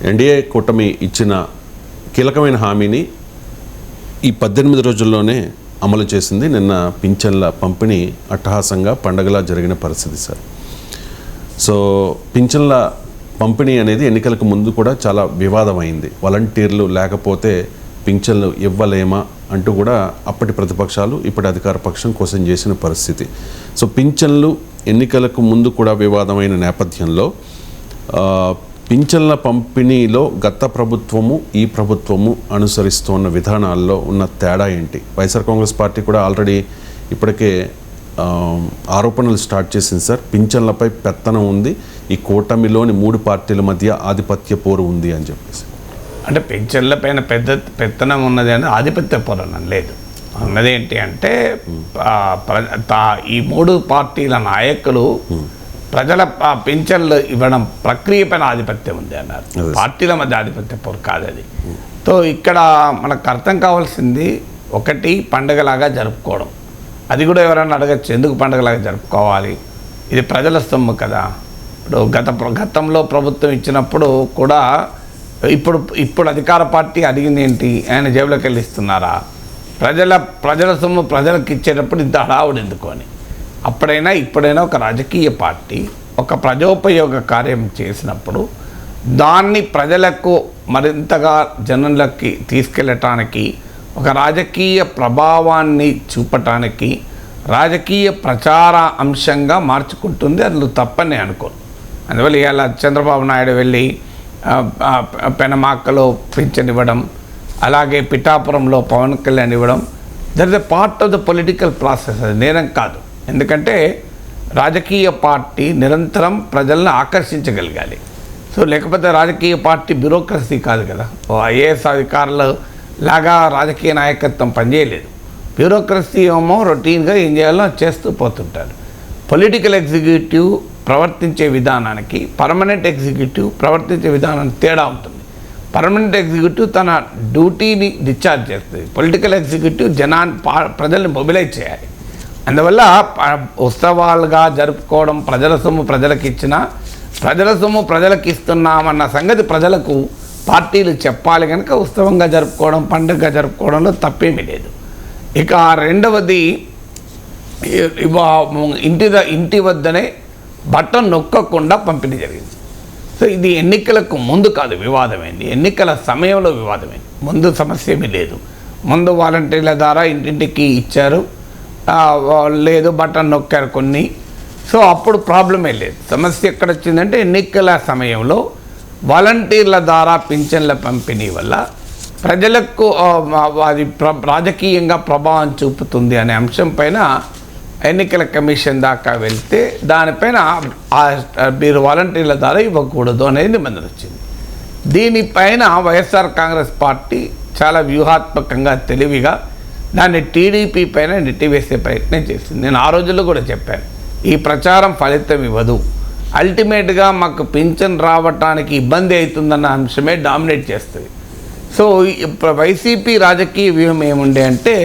NDA కూటమి ఇచ్చిన కీలకమైన హామీని ఈ 18 రోజుల్లోనే అమలు చేసింది. నిన్న పింఛన్ల పంపిణీ అట్టహాసంగా పండగలా జరిగిన పరిస్థితి సార్. సో పింఛన్ల పంపిణీ అనేది ఎన్నికలకు ముందు కూడా చాలా వివాదమైంది. వాలంటీర్లు లేకపోతే పింఛన్లు ఇవ్వలేమా అంటూ కూడా అప్పటి ప్రతిపక్షాలు ఇప్పటి అధికార పక్షం క్వశ్చన్ చేసిన పరిస్థితి. సో పింఛన్లు ఎన్నికలకు ముందు కూడా వివాదమైన నేపథ్యంలో పింఛన్ల పంపిణీలో గత ప్రభుత్వము ఈ ప్రభుత్వము అనుసరిస్తున్న విధానాల్లో ఉన్న తేడా ఏంటి? వైఎస్ఆర్ కాంగ్రెస్ పార్టీ కూడా ఆల్రెడీ ఇప్పటికే ఆరోపణలు స్టార్ట్ చేసింది సార్. పింఛన్లపై పెత్తనం ఉంది, ఈ కూటమిలోని 3 పార్టీల మధ్య ఆధిపత్య పోరు ఉంది అని చెప్పేసి. అంటే పింఛన్ల పైన పెత్తనం ఉన్నది అని ఆధిపత్య పోరు లేదు. అన్నదేంటి అంటే ఈ 3 పార్టీల నాయకులు ప్రజల పింఛన్లు ఇవ్వడం ప్రక్రియ పైన ఆధిపత్యం ఉంది అన్నారు. పార్టీల మధ్య ఆధిపత్య పోరు కాదు అది. సో ఇక్కడ మనకు అర్థం కావాల్సింది ఒకటి, పండగలాగా జరుపుకోవడం. అది కూడా ఎవరైనా అడగచ్చు, ఎందుకు పండగలాగా జరుపుకోవాలి, ఇది ప్రజల సొమ్ము కదా. ఇప్పుడు గతంలో ప్రభుత్వం ఇచ్చినప్పుడు కూడా ఇప్పుడు అధికార పార్టీ అడిగింది ఏంటి, ఆయన జేబులోకి వెళ్ళి ఇస్తున్నారా, ప్రజల సొమ్ము ప్రజలకు ఇచ్చేటప్పుడు ఇంత హడావుడు ఎందుకు అని. అప్పుడైనా ఇప్పుడైనా ఒక రాజకీయ పార్టీ ఒక ప్రజోపయోగ కార్యం చేసినప్పుడు దాన్ని ప్రజలకు మరింతగా జనంలోకి తీసుకెళ్ళటానికి, ఒక రాజకీయ ప్రభావాన్ని చూపటానికి రాజకీయ ప్రచార అంశంగా మార్చుకుంటుంది. అది తప్పని అనుకోను. అందువల్ల ఇవాళ చంద్రబాబు నాయుడు వెళ్ళి పెనమాకలో పింఛన్ ఇవ్వడం, అలాగే పిఠాపురంలో పవన్ కళ్యాణ్ ఇవ్వడం, that is a part of the political process. అది నేరం కాదు. ఎందుకంటే రాజకీయ పార్టీ నిరంతరం ప్రజలను ఆకర్షించగలగాలి. సో లేకపోతే రాజకీయ పార్టీ బ్యూరోక్రసీ కాదు కదా. ఐఏఎస్ అధికారులు లాగా రాజకీయ నాయకత్వం పనిచేయలేదు. బ్యూరోక్రసీ ఏమో రొటీన్గా ఏం చేయాలో చేస్తూ పోతుంటారు. పొలిటికల్ ఎగ్జిక్యూటివ్ ప్రవర్తించే విధానానికి పర్మనెంట్ ఎగ్జిక్యూటివ్ ప్రవర్తించే విధానానికి తేడా ఉంటుంది. పర్మనెంట్ ఎగ్జిక్యూటివ్ తన డ్యూటీని డిశ్చార్జ్ చేస్తుంది. పొలిటికల్ ఎగ్జిక్యూటివ్ ప్రజల్ని మొబిలైజ్ చేయాలి. అందువల్ల ఉత్సవాలుగా జరుపుకోవడం, ప్రజల సొమ్ము ప్రజలకు ఇచ్చిన, ప్రజల సొమ్ము ప్రజలకు ఇస్తున్నామన్న సంగతి ప్రజలకు పార్టీలు చెప్పాలి. కనుక ఉత్సవంగా జరుపుకోవడం, పండుగగా జరుపుకోవడంలో తప్పేమీ లేదు. ఇక రెండవది, ఇంటి వద్దనే బటన్ నొక్కకుండా పంపిణీ జరిగింది. సో ఇది ఎన్నికలకు ముందు కాదు వివాదమైంది, ఎన్నికల సమయంలో వివాదమైంది. ముందు సమస్య ఏమీ లేదు. ముందు వాలంటీర్ల ద్వారా ఇంటింటికి ఇచ్చారు, లేదు బటన్ నొక్కారు కొన్ని. సో అప్పుడు ప్రాబ్లమే లేదు. సమస్య ఎక్కడ వచ్చిందంటే ఎన్నికల సమయంలో వాలంటీర్ల ద్వారా పింఛన్ల పంపిణీ వల్ల ప్రజలకు అది రాజకీయంగా ప్రభావం చూపుతుంది అనే అంశం పైన ఎన్నికల కమిషన్ దాకా వెళ్తే దానిపైన మీరు వాలంటీర్ల ద్వారా ఇవ్వకూడదు అనేది నిబంధన వచ్చింది. దీనిపైన వైఎస్ఆర్ కాంగ్రెస్ పార్టీ చాలా వ్యూహాత్మకంగా తెలివిగా దాన్ని టీడీపీ పైన నెట్టివేసే ప్రయత్నం చేసింది. నేను ఆ రోజుల్లో కూడా చెప్పాను, ఈ ప్రచారం ఫలితం ఇవ్వదు, అల్టిమేట్గా మాకు పింఛన్ రావటానికి ఇబ్బంది అవుతుందన్న అంశమే డామినేట్ చేస్తుంది. సో వైసీపీ రాజకీయ వ్యూహం ఏముండే అంటే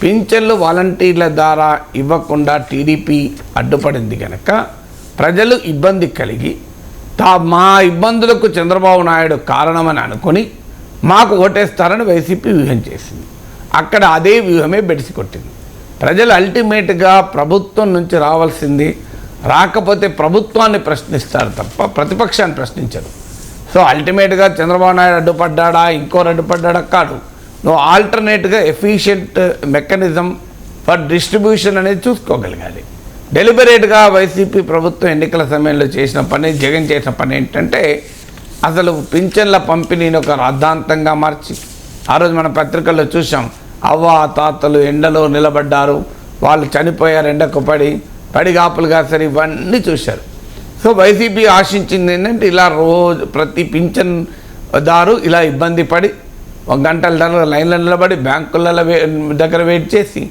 పింఛన్లు వాలంటీర్ల ద్వారా ఇవ్వకుండా టీడీపీ అడ్డుపడింది కనుక ప్రజలు ఇబ్బంది కలిగి మా ఇబ్బందులకు చంద్రబాబు నాయుడు కారణమని అనుకొని మాకు ఓటేస్తారని వైసీపీ వ్యూహం చేసింది. అక్కడ అదే వ్యూహమే బెడిసి కొట్టింది. ప్రజలు అల్టిమేట్గా ప్రభుత్వం నుంచి రావాల్సింది, రాకపోతే ప్రభుత్వాన్ని ప్రశ్నిస్తారు తప్ప ప్రతిపక్షాన్ని ప్రశ్నించరు. సో అల్టిమేట్గా చంద్రబాబు నాయుడు అడ్డుపడ్డా ఇంకోరు అడ్డుపడ్డా కాదు, నువ్వు ఆల్టర్నేట్గా ఎఫిషియెంట్ మెకానిజం ఫర్ డిస్ట్రిబ్యూషన్ అనేది చూసుకోగలగాలి. డెలిబరేట్గా వైసీపీ ప్రభుత్వం ఎన్నికల సమయంలో చేసిన పని, జగన్ చేసిన పని ఏంటంటే అసలు పింఛన్ల పంపిణీని ఒక రాద్ధాంతంగా మార్చి, ఆ రోజు మన పత్రికల్లో చూసాం, అవ్వ తాతలు ఎండలో నిలబడ్డారు, వాళ్ళు చనిపోయారు ఎండకు పడిగాపులు కాసారు, ఇవన్నీ చూశారు. సో వైసీపీ ఆశించింది ఏంటంటే ఇలా రోజు ప్రతి పింఛన్ దారు ఇలా ఇబ్బంది పడి గంటల లైన్లో నిలబడి బ్యాంకుల దగ్గర వెయిట్ చేసి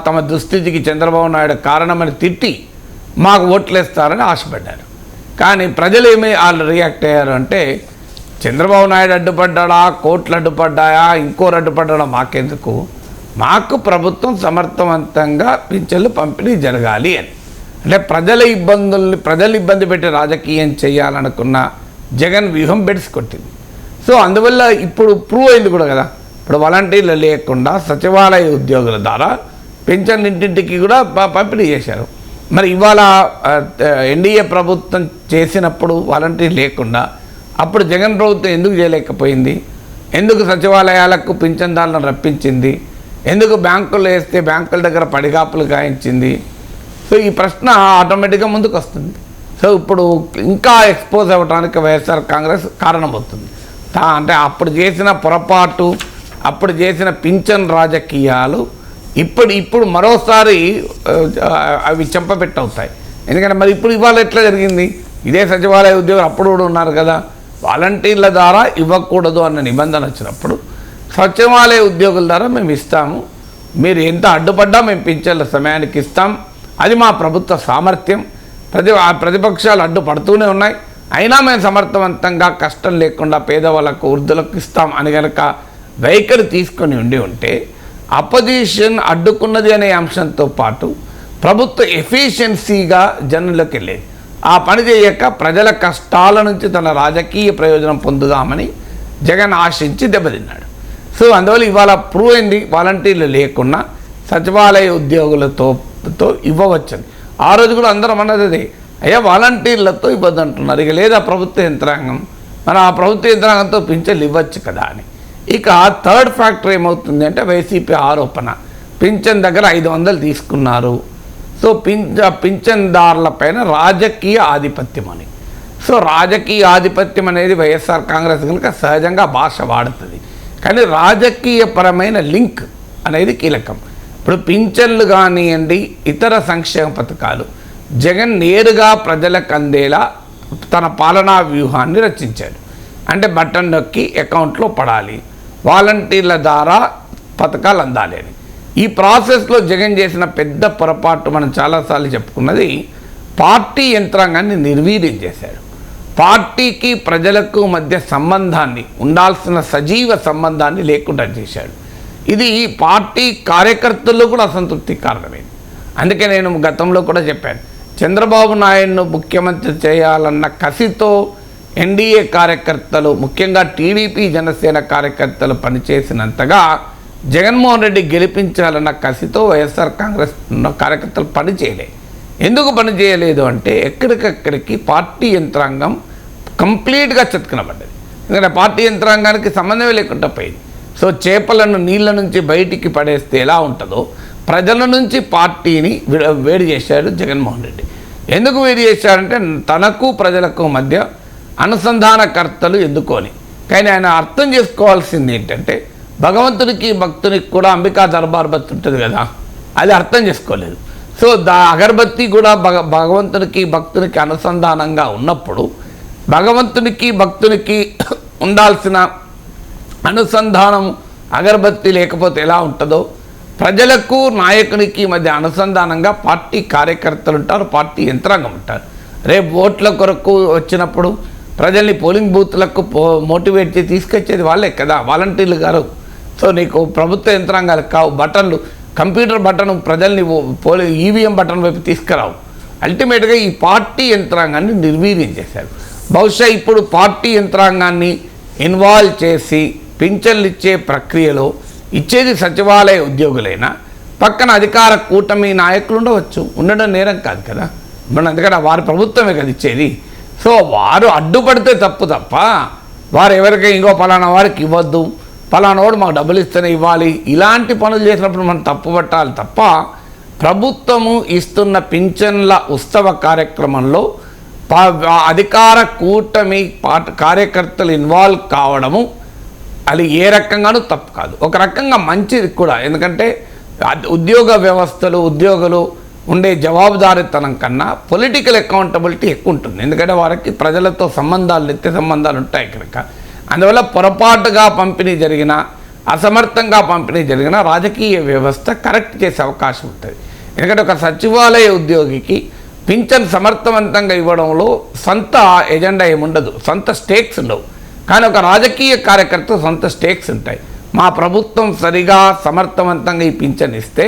తమ దుస్థితికి చంద్రబాబు నాయుడు కారణమని తిట్టి మాకు ఓట్లేస్తారని ఆశపడ్డారు. కానీ ప్రజలు వాళ్ళు రియాక్ట్ అయ్యారు అంటే చంద్రబాబు నాయుడు అడ్డుపడ్డా, కోట్లు అడ్డుపడ్డాయా, ఇంకోరు అడ్డుపడ్డా మాకెందుకు, మాకు ప్రభుత్వం సమర్థవంతంగా పింఛన్లు పంపిణీ జరగాలి అని. అంటే ప్రజలు ఇబ్బంది పెట్టి రాజకీయం చేయాలనుకున్న జగన్ వ్యూహం బెడ్స్ కొట్టింది. సో అందువల్ల ఇప్పుడు ప్రూవ్ అయింది కూడా కదా. ఇప్పుడు వాలంటీర్లు లేకుండా సచివాలయ ఉద్యోగుల ద్వారా పెన్షన్ ఇంటింటికి కూడా పంపిణీ చేశారు. మరి ఇవాళ ఎన్డీఏ ప్రభుత్వం చేసినప్పుడు వాలంటీర్ లేకుండా అప్పుడు జగన్ ప్రభుత్వం ఎందుకు చేయలేకపోయింది? ఎందుకు సచివాలయాలకు పింఛన్దారులను రప్పించింది? ఎందుకు బ్యాంకుల్లో వేస్తే బ్యాంకుల దగ్గర పడిగాపులు గాయించింది? సో ఈ ప్రశ్న ఆటోమేటిక్గా ముందుకు వస్తుంది. సో ఇప్పుడు ఇంకా ఎక్స్పోజ్ అవ్వడానికి వైఎస్ఆర్ కాంగ్రెస్ కారణమవుతుంది. అంటే అప్పుడు చేసిన పొరపాటు, అప్పుడు చేసిన పింఛన్ రాజకీయాలు ఇప్పుడు మరోసారి అవి చెంపపెట్టవుతాయి. ఎందుకంటే మరి ఇప్పుడు ఇవాళ ఎట్లా జరిగింది? ఇదే సచివాలయ ఉద్యోగులు అప్పుడు కూడా ఉన్నారు కదా, వాలంటీర్ల ద్వారా ఇవ్వకూడదు అన్న నిబంధన వచ్చినప్పుడు సచివాలయ ఉద్యోగుల ద్వారా మేము ఇస్తాము, మీరు ఎంత అడ్డుపడ్డా మేము పింఛన్ల సమయానికి ఇస్తాం, అది మా ప్రభుత్వ సామర్థ్యం, ప్రతిపక్షాలు అడ్డుపడుతూనే ఉన్నాయి, అయినా మేము సమర్థవంతంగా కష్టం లేకుండా పేదవాళ్ళకు వృద్ధులకు ఇస్తాం అని కనుక వైఖరి తీసుకొని ఉంటే అపోజిషన్ అడ్డుకున్నది అనే అంశంతో పాటు ప్రభుత్వ ఎఫిషియన్సీగా జనంలోకి వెళ్ళేది. ఆ పని చేయక ప్రజల కష్టాల నుంచి తన రాజకీయ ప్రయోజనం పొందుదామని జగన్ ఆశించి దెబ్బతిన్నాడు. సో అందువల్ల ఇవాళ ప్రూవ్ అయింది, వాలంటీర్లు లేకుండా సచివాలయ ఉద్యోగులతో ఇవ్వవచ్చని. ఆ రోజు కూడా అందరం అన్నది అదే, అయ్యా వాలంటీర్లతో ఇబ్బంది అంటున్నారు, ఇక లేదా ప్రభుత్వ యంత్రాంగం, మరి ఆ ప్రభుత్వ యంత్రాంగంతో పింఛన్లు ఇవ్వచ్చు కదా అని. ఇక థర్డ్ ఫ్యాక్టర్ ఏమవుతుంది అంటే వైసీపీ ఆరోపణ, పింఛన్ దగ్గర 500 తీసుకున్నారు, సో పింఛన్దారుల పైన రాజకీయ ఆధిపత్యం అని. సో రాజకీయ ఆధిపత్యం అనేది వైఎస్ఆర్ కాంగ్రెస్ కనుక సహజంగా భాష వాడుతుంది, కానీ రాజకీయపరమైన లింక్ అనేది కీలకం. ఇప్పుడు పింఛన్లు కానివ్వండి, ఇతర సంక్షేమ పథకాలు జగన్ నేరుగా ప్రజలకు అందేలా తన పాలనా వ్యూహాన్ని రచించాడు. అంటే బటన్ నొక్కి అకౌంట్లో పడాలి, వాలంటీర్ల ద్వారా పథకాలు అందాలి అని. ఈ ప్రాసెస్లో జగన్ చేసిన పెద్ద పొరపాటు మనం చాలాసార్లు చెప్పుకున్నది, పార్టీ యంత్రాంగాన్ని నిర్వీర్యం చేశాడు. పార్టీకి ప్రజలకు మధ్య సంబంధాన్ని, ఉండాల్సిన సజీవ సంబంధాన్ని లేకుండా చేశాడు. ఇది పార్టీ కార్యకర్తల్లో కూడా అసంతృప్తి కారణమైంది. అందుకే నేను గతంలో కూడా చెప్పాను, చంద్రబాబు నాయుడును ముఖ్యమంత్రి చేయాలన్న కసితో ఎన్డీఏ కార్యకర్తలు, ముఖ్యంగా టీడీపీ జనసేన కార్యకర్తలు పనిచేసినంతగా జగన్మోహన్ రెడ్డి గెలిపించాలన్న కసితో వైఎస్ఆర్ కాంగ్రెస్ కార్యకర్తలు పనిచేయలేదు. ఎందుకు పనిచేయలేదు అంటే ఎక్కడికక్కడికి పార్టీ యంత్రాంగం కంప్లీట్గా చతుకునబడ్డది. ఎందుకంటే పార్టీ యంత్రాంగానికి సంబంధమే లేకుండా పోయింది. సో చేపలను నీళ్ళ నుంచి బయటికి పడేస్తే ఎలా ఉంటుందో ప్రజల నుంచి పార్టీని వేడి చేశాడు జగన్మోహన్ రెడ్డి. ఎందుకు వేడి చేశాడంటే తనకు ప్రజలకు మధ్య అనుసంధానకర్తలు ఎందుకోని. కానీ ఆయన అర్థం చేసుకోవాల్సింది ఏంటంటే భగవంతునికి భక్తునికి కూడా అంబికా దర్బార్ బత్తి ఉంటుంది కదా, అది అర్థం చేసుకోలేదు. సో అగరబత్తి కూడా భగవంతునికి భక్తునికి అనుసంధానంగా ఉన్నప్పుడు భగవంతునికి భక్తునికి ఉండాల్సిన అనుసంధానం అగరబత్తి లేకపోతే ఎలా ఉంటుందో ప్రజలకు నాయకునికి మధ్య అనుసంధానంగా పార్టీ కార్యకర్తలు ఉంటారు, పార్టీ యంత్రాంగం ఉంటారు. రేపు ఓట్ల కొరకు వచ్చినప్పుడు ప్రజల్ని పోలింగ్ బూత్లకు మోటివేట్ చేసి తీసుకొచ్చేది వాళ్ళే కదా, వాలంటీర్లు గారు. సో నీకు ప్రభుత్వ యంత్రాంగాలు కావు, బటన్లు, కంప్యూటర్ బటన్ ప్రజల్ని ఈవీఎం బటన్ వైపు తీసుకురావు. అల్టిమేట్గా ఈ పార్టీ యంత్రాంగాన్ని నిర్వీర్యం చేశారు. బహుశా ఇప్పుడు పార్టీ యంత్రాంగాన్ని ఇన్వాల్వ్ చేసి పింఛన్లు ఇచ్చే ప్రక్రియలో ఇచ్చేది సచివాలయ ఉద్యోగులైనా పక్కన అధికార కూటమి నాయకులు ఉండవచ్చు, ఉండడం నేరం కాదు కదా. మనం ఎందుకంటే వారి ప్రభుత్వమే కదా ఇచ్చేది. సో వారు అడ్డుపడితే తప్ప వారు ఎవరికి ఇంకో పలానా వారికి ఇవ్వద్దు, పలానా వాడు మాకు డబ్బులు ఇస్తేనే ఇవ్వాలి, ఇలాంటి పనులు చేసినప్పుడు మనం తప్పు పట్టాలి తప్ప ప్రభుత్వము ఇస్తున్న పింఛన్ల ఉత్సవ కార్యక్రమంలో అధికార కూటమి కార్యకర్తలు ఇన్వాల్వ్ కావడము అది ఏ రకంగానూ తప్పు కాదు, ఒక రకంగా మంచిది కూడా. ఎందుకంటే ఉద్యోగ వ్యవస్థలు, ఉద్యోగులు ఉండే జవాబుదారీతనం కన్నా పొలిటికల్ అకౌంటబిలిటీ ఎక్కువ ఉంటుంది. ఎందుకంటే వారికి ప్రజలతో సంబంధాలు, నిత్య సంబంధాలు ఉంటాయి కనుక. అందువల్ల పొరపాటుగా పంపిణీ జరిగిన, అసమర్థంగా పంపిణీ జరిగిన రాజకీయ వ్యవస్థ కరెక్ట్ చేసే అవకాశం ఉంటుంది. ఎందుకంటే ఒక సచివాలయ ఉద్యోగికి పింఛన్ సమర్థవంతంగా ఇవ్వడంలో సొంత ఎజెండా ఏముండదు, సొంత స్టేక్స్ ఉండవు. కానీ ఒక రాజకీయ కార్యకర్త సొంత స్టేక్స్ ఉంటాయి. మా ప్రభుత్వం సరిగా సమర్థవంతంగా ఈ పింఛన్ ఇస్తే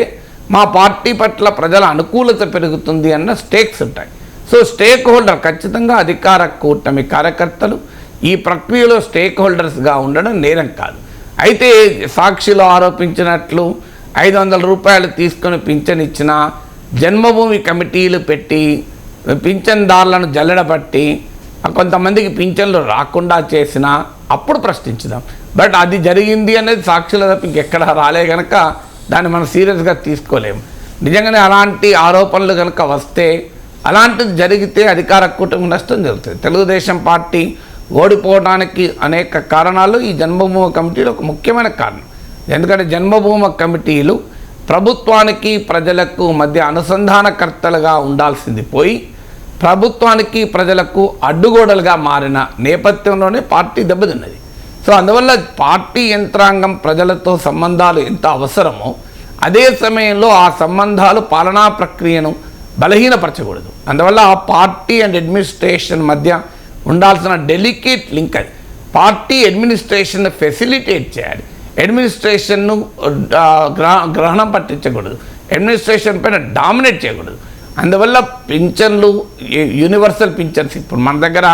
మా పార్టీ పట్ల ప్రజల అనుకూలత పెరుగుతుంది అన్న స్టేక్స్ ఉంటాయి. సో స్టేక్ హోల్డర్ ఖచ్చితంగా అధికార కూటమి కార్యకర్తలు, ఈ ప్రక్రియలో స్టేక్ హోల్డర్స్గా ఉండడం నేరం కాదు. అయితే సాక్షిలో ఆరోపించినట్లు 500 రూపాయలు తీసుకొని పింఛన్ ఇచ్చిన, జన్మభూమి కమిటీలు పెట్టి పింఛన్దారులను జల్లెడబట్టి కొంతమందికి పింఛన్లు రాకుండా చేసిన అప్పుడు ప్రశ్నించుదాం. బట్ అది జరిగింది అనేది సాక్షుల తప్ప ఇంకెక్కడ రాలే కనుక దాన్ని మనం సీరియస్గా తీసుకోలేము. నిజంగానే అలాంటి ఆరోపణలు కనుక వస్తే, అలాంటిది జరిగితే అధికార కూటమి నష్టం జరుగుతుంది. తెలుగుదేశం పార్టీ ఓడిపోవడానికి అనేక కారణాలు ఈ జన్మభూమి కమిటీలో ఒక ముఖ్యమైన కారణం. ఎందుకంటే జన్మభూమి కమిటీలు ప్రభుత్వానికి ప్రజలకు మధ్య అనుసంధానకర్తలుగా ఉండాల్సింది పోయి ప్రభుత్వానికి ప్రజలకు అడ్డుగోడలుగా మారిన నేపథ్యంలోనే పార్టీ దెబ్బతిన్నది. సో అందువల్ల పార్టీ యంత్రాంగం ప్రజలతో సంబంధాలు ఎంత అవసరమో అదే సమయంలో ఆ సంబంధాలు పాలనా ప్రక్రియను బలహీనపరచకూడదు. అందువల్ల ఆ పార్టీ అండ్ అడ్మినిస్ట్రేషన్ మధ్య ఉండాల్సిన డెలికేట్ లింక్ అది. పార్టీ అడ్మినిస్ట్రేషన్ ఫెసిలిటేట్ చేయాలి, అడ్మినిస్ట్రేషన్ను గ్రహణం పట్టించకూడదు, అడ్మినిస్ట్రేషన్ పైన డామినేట్ చేయకూడదు. అందువల్ల పింఛన్లు, యూనివర్సల్ పింఛన్స్ ఇప్పుడు మన దగ్గర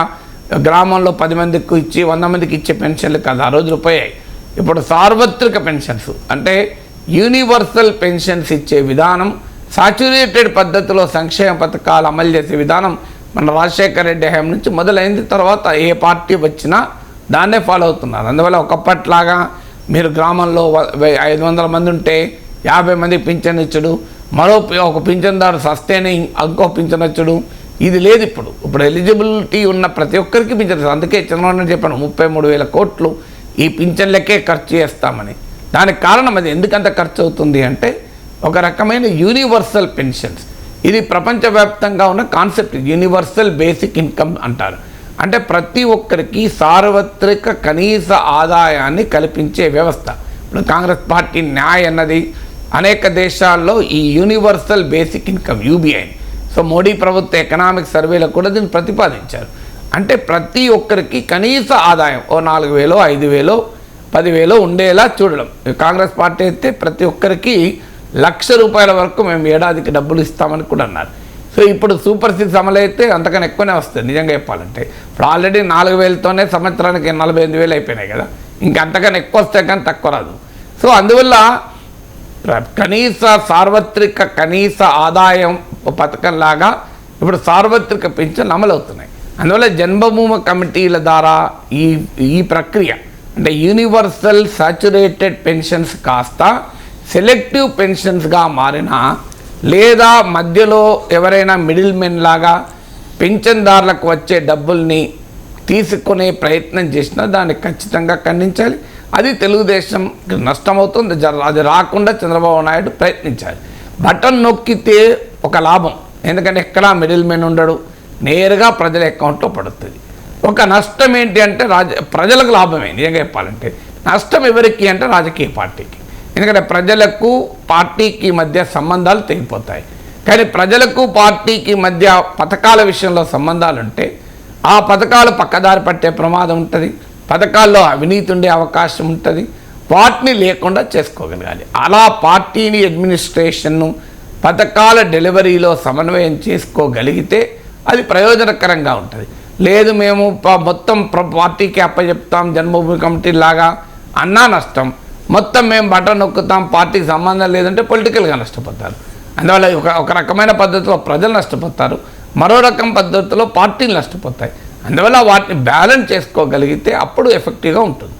గ్రామంలో 10 మందికి ఇచ్చి 100 మందికి ఇచ్చే పెన్షన్లు కాదు, ఆ రోజులు పోయాయి. ఇప్పుడు సార్వత్రిక పెన్షన్స్ అంటే యూనివర్సల్ పెన్షన్స్ ఇచ్చే విధానం, సాచ్యురేటెడ్ పద్ధతిలో సంక్షేమ పథకాలు అమలు చేసే విధానం మన రాజశేఖర రెడ్డి హయాం నుంచి మొదలైంది. తర్వాత ఏ పార్టీ వచ్చినా దాన్నే ఫాలో అవుతున్నారు. అందువల్ల ఒకప్పట్లాగా మీరు గ్రామంలో 500 మంది ఉంటే 50 మందికి పింఛన్ ఇచ్చుడు, ఒక పింఛన్దారు సస్తేనే ఇంకో పింఛన్ వచ్చుడు, ఇది లేదు. ఇప్పుడు ఎలిజిబిలిటీ ఉన్న ప్రతి ఒక్కరికి పింఛన్. అందుకే చంద్రబాబు నాయుడు చెప్పాను 33,000 కోట్లు ఈ పింఛన్లకే ఖర్చు చేస్తామని. దానికి కారణం అది. ఎందుకంత ఖర్చు అవుతుంది అంటే ఒక రకమైన యూనివర్సల్ పెన్షన్స్, ఇది ప్రపంచవ్యాప్తంగా ఉన్న కాన్సెప్ట్. యూనివర్సల్ బేసిక్ ఇన్కమ్ అంటారు. అంటే ప్రతి ఒక్కరికి సార్వత్రిక కనీస ఆదాయాన్ని కల్పించే వ్యవస్థ. ఇప్పుడు కాంగ్రెస్ పార్టీ న్యాయ్ అన్నది అనేక దేశాల్లో ఈ universal basic income UBI. So Modi ప్రభుత్వ ఎకనామిక్ సర్వేలో కూడా దీన్ని ప్రతిపాదించారు. అంటే ప్రతి ఒక్కరికి కనీస ఆదాయం ఓ 4,000, 5,000, 10,000 ఉండేలా చూడడం. కాంగ్రెస్ పార్టీ అయితే ప్రతి ఒక్కరికి ₹1,00,000 వరకు మేము ఏడాదికి డబ్బులు ఇస్తామని కూడా అన్నారు. సో ఇప్పుడు సూపర్ 6 అమలు అయితే అంతకన్నా ఎక్కువనే వస్తుంది నిజంగా చెప్పాలంటే. ఇప్పుడు ఆల్రెడీ 4,000తోనే సంవత్సరానికి 48,000 అయిపోయినాయి కదా, ఇంకా అంతకన్నా ఎక్కువ వస్తే కానీ తక్కువ రాదు. సో అందువల్ల కనీస సార్వత్రిక కనీస ఆదాయం పథకంలాగా ఇప్పుడు సార్వత్రిక పింఛన్లు అమలవుతున్నాయి. అందువల్ల జన్మభూమి కమిటీల ద్వారా ఈ ప్రక్రియ అంటే యూనివర్సల్ సాచ్యురేటెడ్ పెన్షన్స్ కాస్త సెలెక్టివ్ పెన్షన్స్గా మారినా, లేదా మధ్యలో ఎవరైనా మిడిల్ మెన్ లాగా పెన్షన్దారులకు వచ్చే డబ్బుల్ని తీసుకునే ప్రయత్నం చేసినా దాన్ని ఖచ్చితంగా ఖండించాలి. అది తెలుగుదేశం నష్టమవుతుంది. అది రాకుండా చంద్రబాబు నాయుడు ప్రయత్నించాలి. బటన్ నొక్కితే ఒక లాభం, ఎందుకంటే ఎక్కడా మిడిల్ మెన్ ఉండడు, నేరుగా ప్రజల అకౌంట్లో పడుతుంది. ఒక నష్టం ఏంటి అంటే ప్రజలకు లాభమే నిజంగా చెప్పాలంటే. నష్టం ఎవరికి అంటే రాజకీయ పార్టీకి, ఎందుకంటే ప్రజలకు పార్టీకి మధ్య సంబంధాలు తెగిపోతాయి. కానీ ప్రజలకు పార్టీకి మధ్య పథకాల విషయంలో సంబంధాలు ఉంటే ఆ పథకాలు పక్కదారి పట్టే ప్రమాదం ఉంటుంది, పథకాల్లో అవినీతి ఉండే అవకాశం ఉంటుంది. వాటిని లేకుండా చేసుకోగలగాలి. అలా పార్టీని అడ్మినిస్ట్రేషన్ను పథకాల డెలివరీలో సమన్వయం చేసుకోగలిగితే అది ప్రయోజనకరంగా ఉంటుంది. లేదు మేము మొత్తం పార్టీకి అప్పచెప్తాం జన్మభూమి కమిటీ లాగా అన్నా నష్టం, మొత్తం మేము బటన్ నొక్కుతాం పార్టీకి సంబంధం లేదంటే పొలిటికల్గా నష్టపోతారు. అందువల్ల ఒక రకమైన పద్ధతిలో ప్రజలు నష్టపోతారు, మరో రకం పద్ధతిలో పార్టీలు నష్టపోతాయి. అందువల్ల వాటిని బ్యాలెన్స్ చేసుకోగలిగితే అప్పుడు ఎఫెక్టివ్గా ఉంటుంది.